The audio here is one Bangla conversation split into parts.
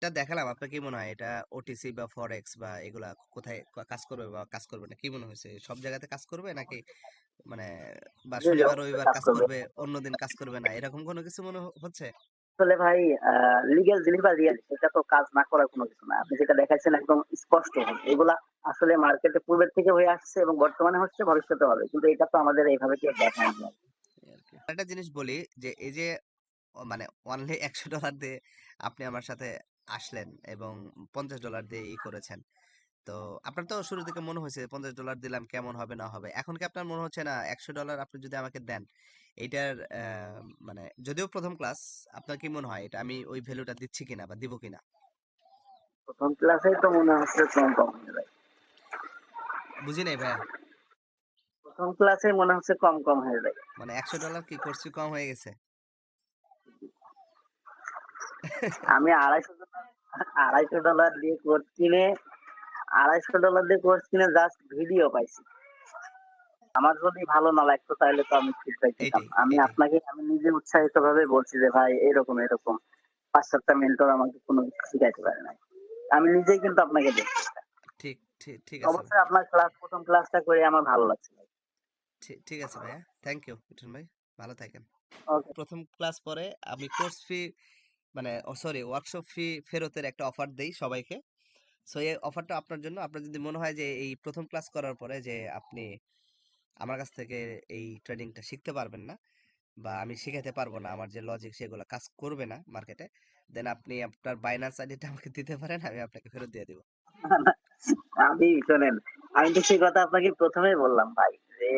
এটা দেখালাম, আপনার কি মনে হয় এটা ওটিসি বা ফরেক্স বা এগুলা কোথায় কাজ করবে বা কাজ করবে না, কি মনে হয়েছে? সব জায়গাতে কাজ করবে নাকি মানে, বা জি, জি, শনিবার অবশ্যই রবিবার কাজ কাজ করবে। করবে, অন্যদিন কাজ করবে না, এরকম কোনো কিছু মনে হচ্ছে? আসলে ভাই লিগ্যাল জিনিস বা রিয়াল সেটা তো কাজ না করার কোনো কিছু না। আপনি যেটা দেখাচ্ছেন একদম স্পষ্ট। এগুলা আসলে মার্কেটে পূর্বের থেকে হয়ে আসছে এবং বর্তমানে হচ্ছে, ভবিষ্যতে হবে। কিন্তু এটা তো আমাদের এইভাবে কেউ দেখায় না। এই আর কি। একটা জিনিস বলি যে এই যে মানে অনলি $100 দিয়ে আপনি আমার সাথে আসলেন এবং $50 দিয়ে করেছেন। তো আপনার তো শুরু থেকে মনে হয়েছে $50 দিলাম কেমন হবে না হবে। এখন কি আপনার মনে হচ্ছে না $100 আপনি যদি আমাকে দেন, এইটার মানে যদিও প্রথম ক্লাস, আপনার কি মনে হয় এটা আমি ওই ভ্যালুটা দিচ্ছি কিনা বা দিব কিনা? ১ম ক্লাসেই তো মনে হচ্ছে কম হয়ে যায়। বুঝি নাই ভাইয়া। ১ম ক্লাসেই মনে হচ্ছে কম হয়ে যায়। মানে $100 কি কোর্স ফি কম হয়ে গেছে? আমি $250 দিয়ে কোর্স কিনে $250 দিয়ে কোর্স কিনে জাস্ট ভিডিও পাইছি। আমার যদি ভালো না লাগতো তাহলে তো আমি ফিডব্যাক দিতাম। এইটাই, এইটাই। আমি নিজে উৎসাহিতভাবে বলছি যে ভাই এরকম। ৫-৭ টা মেন্টর আমাকে কোনো কিছু শিখাইতে পারে নাই। আমি নিজেই কিন্তু আপনাকে দেখছি। ঠিক, ঠিক, ঠিক আছে ভাই। অবশ্যই আপনার ক্লাস ১ম ক্লাসটা করে আমার ভালো লাগছে ভাই। ঠিক আছে ভাইয়া। থ্যাংক ইউ মিঠুন ভাই। ভালো থাকেন। ওকে। প্রথম ক্লাস পরে আমি কোর্স ফি মানে সরি ওয়ার্কশপ ফি ফেরতের একটা অফার দেই সবাইকে। সো এই অফারটা আপনার জন্য। আপনার যদি মনে হয় যে এই প্রথম ক্লাস করার পরে যে আপনি আমার কাছ থেকে এই ট্রেডিংটা শিখতে পারবেন না বা আমি শিখাতে পারবো না, আমার যে লজিক সেগুলো কাজ করবে না মার্কেটে, দেন আপনি আপনার বাইন্যান্স আইডিটা আমাকে দিতে পারেন, আমি আপনাকে ফেরত দিয়ে দিব। আমি শোনেন, আমি তো সেই কথা আপনাকে ১ম এই বললাম ভাই যে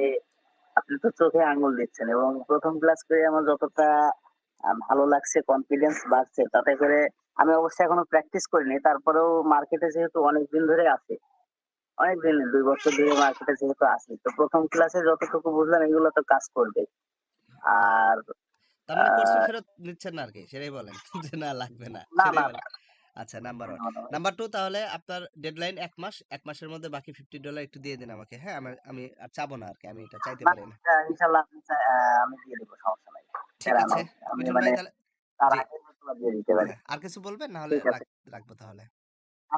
আপনি তো চোখে আঙ্গুল দিচ্ছেন এবং ১ম ক্লাস করে আমার যতটা ভালো লাগছে, কনফিডেন্স বাড়ছে তাতে করে আমি অবশ্যই এখনো প্র্যাকটিস করিনি। তারপরেও মার্কেটে যেহেতু অনেকদিন ধরে আছি, অনেকদিন ২ বছর ধরে মার্কেটে যেহেতু আছি। তো ১ম ক্লাসে যতটুকু বুঝলাম এগুলো তো কাজ করবে। আর তার আ মানে কোর্স ফি ফেরত নিচ্ছেন না আরকি, সেটাই বলেন। যে না লাগবে না, না, সেটাই না, না। বলেন। আচ্ছা, নাম্বার 1। না, না ভাই। নাম্বার 2, তাহলে আপনার ডেডলাইন ১ মাস। ১ মাসের মধ্যে বাকি $50 একটু দিয়ে দিন আমাকে। হ্যাঁ? আমি আর চাবো না আরকি। আমি এটা চাইতে না, পারি না। ইনশাআল্লাহ আপনি আমি দিয়ে দেব, সমস্যা নাই। ঠিক প্যারা আছে নাই। আমি মিঠুন ভাই, মানে তাহলে তার জি, আগে হয়তোবা দিয়ে দিতে পারি। হ্যাঁ। আর কিছু বলবেন? না হলে ঠিক আছে। রাখবো তাহলে।